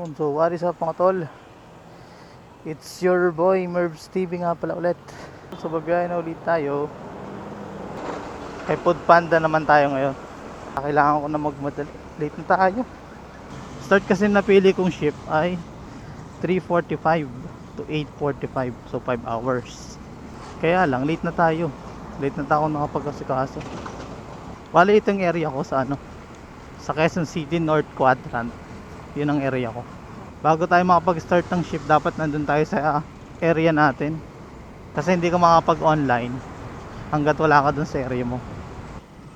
So what is up mga tol? It's your boy Mervs TV nga pala ulit. So babiyahe na ulit tayo. Kay Food Panda naman tayo ngayon. Kailangan ko na magmadali. Late na tayo. Start kasi napili kong shift ay 3:45 to 8:45. So 5 hours. Kaya lang late na tayo. Late na tayo nakapag-asikaso. Bali itong area ko sa sa Quezon City North Quadrant. Yun ang area ko. Bago tayo makapag-start ng shift, dapat nandun tayo sa area natin. Kasi hindi ka makapag-online hanggat wala ka dun sa area mo.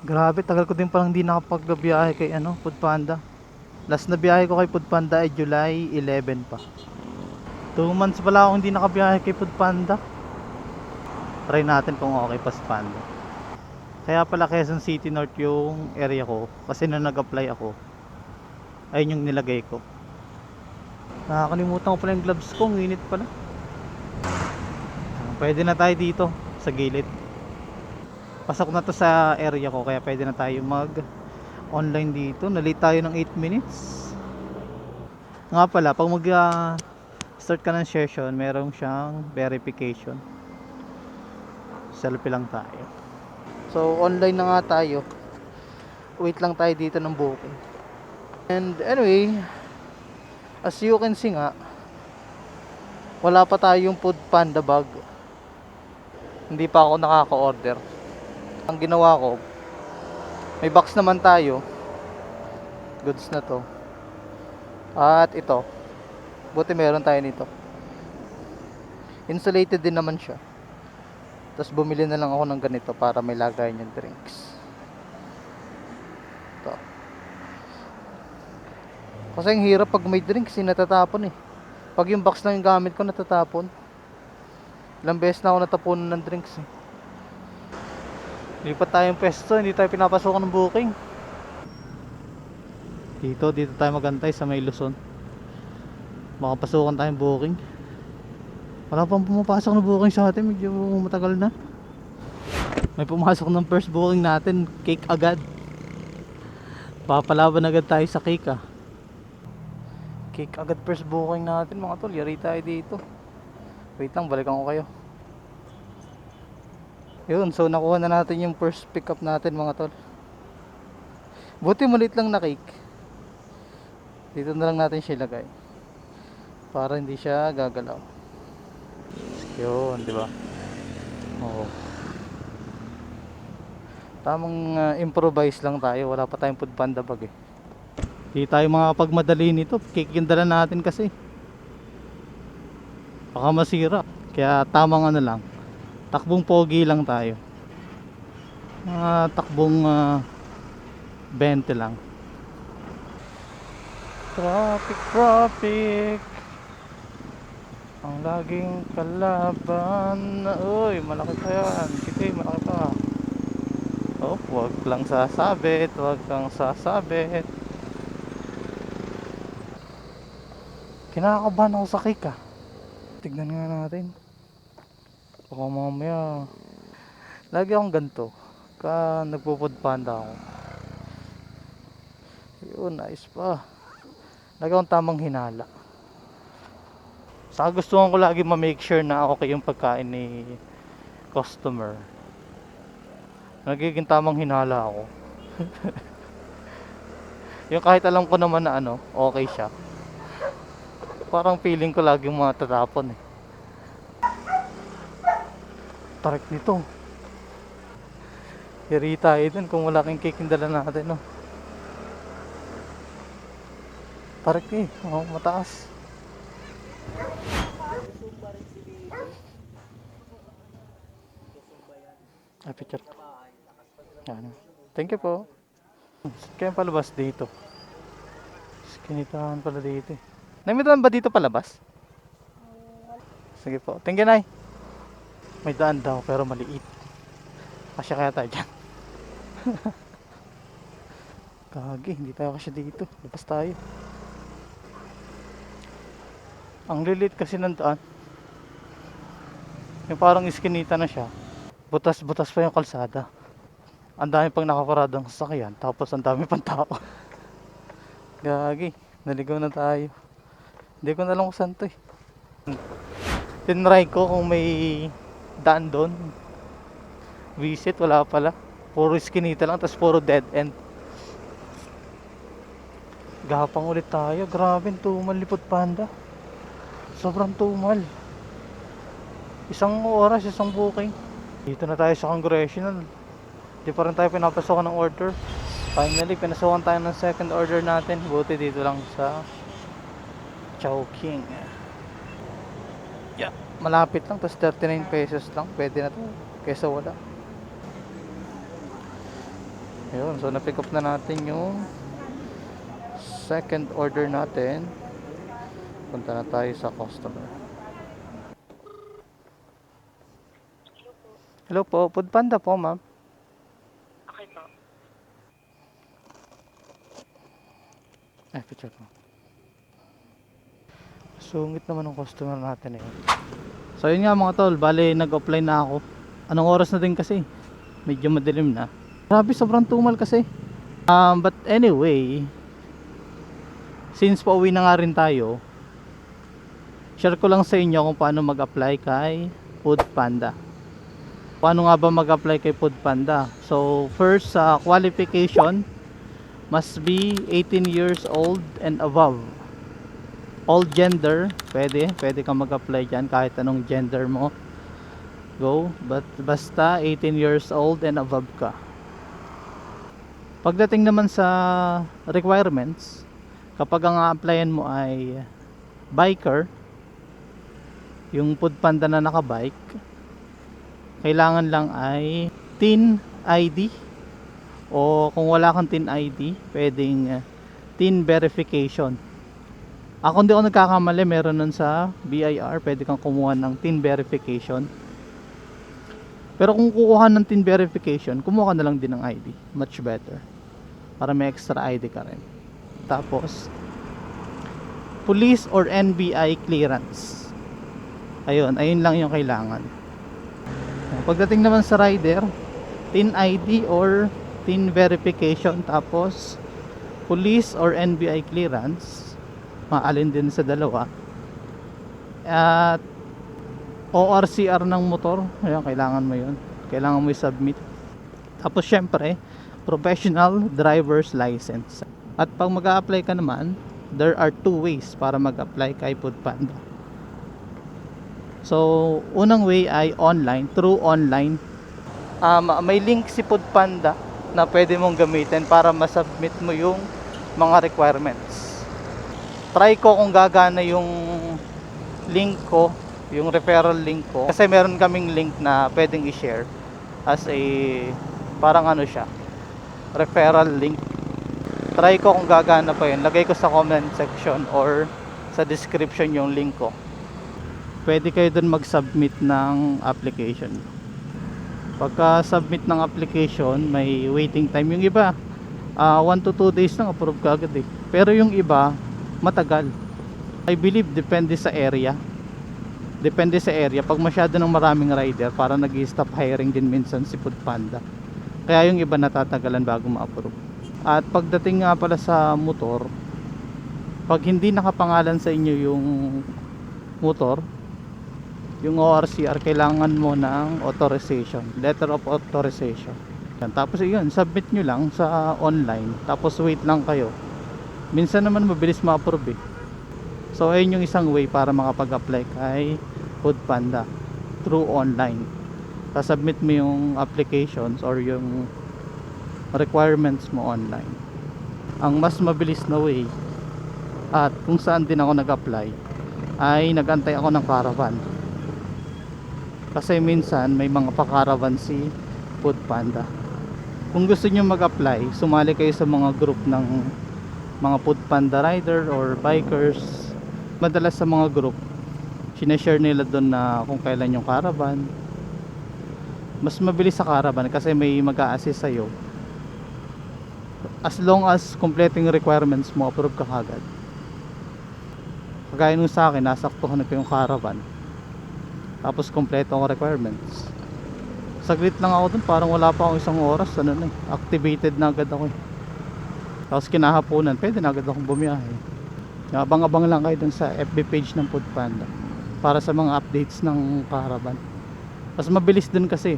Grabe, tagal ko din palang hindi nakapag-biyahe kay Food Panda. Last na biyahe ko kay Food Panda ay July 11 pa. 2 months pala ako hindi nakabiyahe kay Food Panda. Try natin kung okay pa si Panda. Kaya pala Quezon City North yung area ko. Kasi nung nag-apply ako, ayun yung nilagay ko. Nakakalimutan ko pala yung gloves ko, ang init pala. Pwede na tayo dito sa gilid. Pasok na to sa area ko, kaya pwede na tayo mag online dito. Nalate tayo ng 8 minutes. Nga pala, pag mag start ka ng session, meron siyang verification. Selfie lang tayo. So online na nga tayo. Wait lang tayo dito ng booking. And anyway, as you can see nga, wala pa tayong Food Panda bag. Hindi pa ako nakaka-order. Ang ginawa ko, may box naman tayo. Goods na to. At ito, buti meron tayo nito. Insulated din naman siya. Tapos bumili na lang ako ng ganito para may lagayan yung drinks. Ito. Kasi ang hirap pag may drinks, natatapon eh. Pag yung box lang yung gamit ko, natatapon. Ilang beses na ako natapunan ng drinks eh. Lipat tayong pwesto, hindi tayo pinapasukan ng booking. Dito tayo magantay sa may Luzon. Makapasukan tayong booking. Wala pang pumapasok ng booking sa atin, medyo matagal na. May pumasok ng first booking natin, cake agad. Papalaban agad tayo sa cake ah. Cake agad first booking natin mga tol, yari tayo dito. Wait lang, balikan ko kayo. Yun, so nakuha na natin yung first pick up natin mga tol. Buti maliit lang na cake. Dito na lang natin siya ilagay para hindi siya gagalaw. Yun, di ba? Oo. Tamang improvise lang tayo, wala pa tayong Food Panda bag eh. Hindi tayo makapagmadali nito, cake yung dala natin kasi. Baka masira. Kaya tamang lang, takbong pogi lang tayo. Takbong 20 lang. Traffic ang laging kalaban. Uy, malaki pa yan. Sige, malaki pa. Oh, wag lang sasabit, wag kang sasabit. Kinakabahan ako sa cake ah. Tignan nga natin. Baka mamaya lagi akong ganito nagpo-Food Panda ako. Yun, nice pa. Lagi akong tamang hinala. Saka gustuhan ko lagi ma-make sure na okay yung pagkain ni customer. Nagiging tamang hinala ako. Yung kahit alam ko naman na okay siya. Parang feeling ko lagi matatapon eh. Tarik nito. Yari tayo dun kung wala kang cake yung dala natin, no? Tarik eh. Oh, mataas. Ay, picture. Yan. Thank you po. Kaya palabas dito. Kinitahan pala dito eh. Namitan ba dito palabas? Sige po. Thank you, Nay. May daan daw pero maliit. Kasya kaya tayo dyan. Kagi, hindi tayo kasya dito. Labas tayo. Ang lilit kasi ng daan. Yung parang iskinita na siya. Butas-butas pa yung kalsada. Ang dami pang nakaparadang sasakyan. Tapos ang dami pang tao. Gagi, naligaw na tayo. Hindi ko na alam kung saan to eh. Tinry ko kung may daan doon. Visit, wala pala. Puro skinita lang, tapos puro dead end. Gapang ulit tayo. Grabe, tumal Lipot Panda. Sobrang tumal. Isang oras, isang booking. Dito na tayo sa Congressional. Di pa rin tayo pinapasokan ng order. Finally, pinasokan tayo ng second order natin. Buti dito lang sa Chowking. Yeah, malapit lang. Tapos 39 pesos lang. Pwede na to. Kesa wala. Ayun, so na-pick up na natin yung second order natin. Punta na tayo sa customer. Hello po, Food Panda po ma'am. Okay po. Ay, picture po. Sungit naman ng customer natin eh. So yun nga mga tol, bali nag-apply na ako. Anong oras na din kasi? Medyo madilim na. Grabe, sobrang tumal kasi. But anyway, since pauwi na nga rin tayo, share ko lang sa inyo kung paano mag-apply kay Food Panda. Paano nga ba mag-apply kay Food Panda? So first, qualification must be 18 years old and above. All gender, pwede kang mag-apply dyan kahit anong gender mo. Go, but basta 18 years old and above ka. Pagdating naman sa requirements, kapag ang a-applyan mo ay biker, yung Food Panda na nakabike, kailangan lang ay TIN ID, o kung wala kang TIN ID, pwedeng TIN verification. Ako hindi ako nagkakamali, meron nun sa BIR, pwede kang kumuha ng TIN verification. Pero kung kukuha ng TIN verification, kumuha ka na lang din ng ID, much better, para may extra ID ka rin. Tapos police or NBI clearance. Ayun lang yung kailangan. Pagdating naman sa rider, TIN ID or TIN verification, tapos police or NBI clearance, maalin din sa dalawa. At ORCR ng motor, ayun, kailangan mo yun. Kailangan mo i-submit. Tapos syempre, professional driver's license. At pag mag-a-apply ka naman, there are two ways para mag-apply kay Food Panda. So, unang way ay online, through online. May link si Food Panda na pwede mong gamitin para masubmit mo yung mga requirements. Try ko kung gagana yung link ko, yung referral link ko. Kasi meron kaming link na pwedeng i-share as a, parang ano siya, referral link. Try ko kung gagana pa yun. Lagay ko sa comment section or sa description yung link ko. Pwede kayo dun mag-submit ng application. Pagka submit ng application, may waiting time. Yung iba 1 to 2 days lang approve ka agad eh. Pero yung iba matagal. I believe depende sa area. Depende sa area. Pag masyado ng maraming rider, para nag-stop hiring din minsan si Food Panda. Kaya yung iba natatagalan bago ma-approve. At pagdating nga pala sa motor, pag hindi nakapangalan sa inyo yung motor, yung ORCR, kailangan mo ng authorization, letter of authorization. Tapos yun, submit nyo lang sa online, tapos wait lang kayo. Minsan naman mabilis ma-approve eh. So ayun yung isang way para makapag-apply kay Food Panda, through online. Submit mo yung applications or yung requirements mo online. Ang mas mabilis na way, at kung saan din ako nag-apply, ay nagantay ako ng caravan. Kasi minsan may mga pa-caravan si Food Panda. Kung gusto nyo mag-apply, sumali kayo sa mga group ng mga Food Panda rider or bikers. Madalas sa mga group, sinashare nila doon na kung kailan yung caravan. Mas mabilis sa caravan kasi may mag-a-assist sa'yo. As long as completing requirements mo, approve ka kagad. Kagaya nung sa akin, nasaktuhan ko yung caravan, tapos kompleto ang requirements. Saglit lang ako dun, parang wala pa akong isang oras, activated na agad ako eh. Tapos kinahaponan, pwede na agad akong bumiyahe. Abang-abang lang kayo dun sa FB page ng Foodpanda para sa mga updates ng caravan. Mas mabilis dun kasi.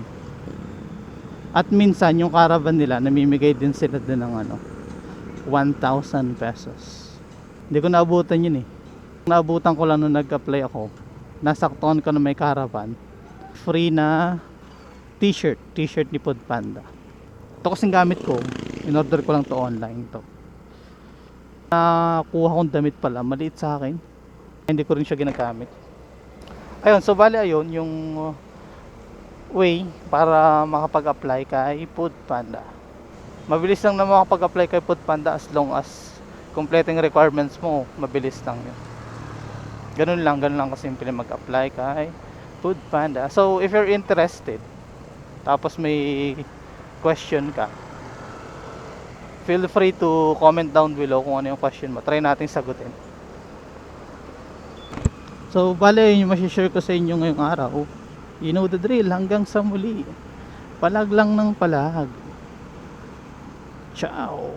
At minsan yung caravan nila namimigay din sila dun ng 1,000 pesos. Hindi ko naabutan yun eh. Naabutan ko lang nung nag-apply ako. Nasaktuhan ko na may caravan. Free na t-shirt ni Foodpanda. Ito kasing gamit ko. In-order ko lang to online to. Nakuha kong damit pala, maliit sa akin. Hindi ko rin siya ginagamit. Ayun, so bali ayun yung way para makapag-apply kay Foodpanda. Mabilis lang na makapag-apply kay Foodpanda as long as completing requirements mo, mabilis lang yun. Ganun lang kasimple mag-apply kay Foodpanda. So if you're interested, tapos may question ka, feel free to comment down below kung ano yung question mo. Try natin sagutin. So bale yun yung masishare ko sa inyo ngayong araw. You know the drill. Hanggang sa muli. Palag lang ng palag. Ciao.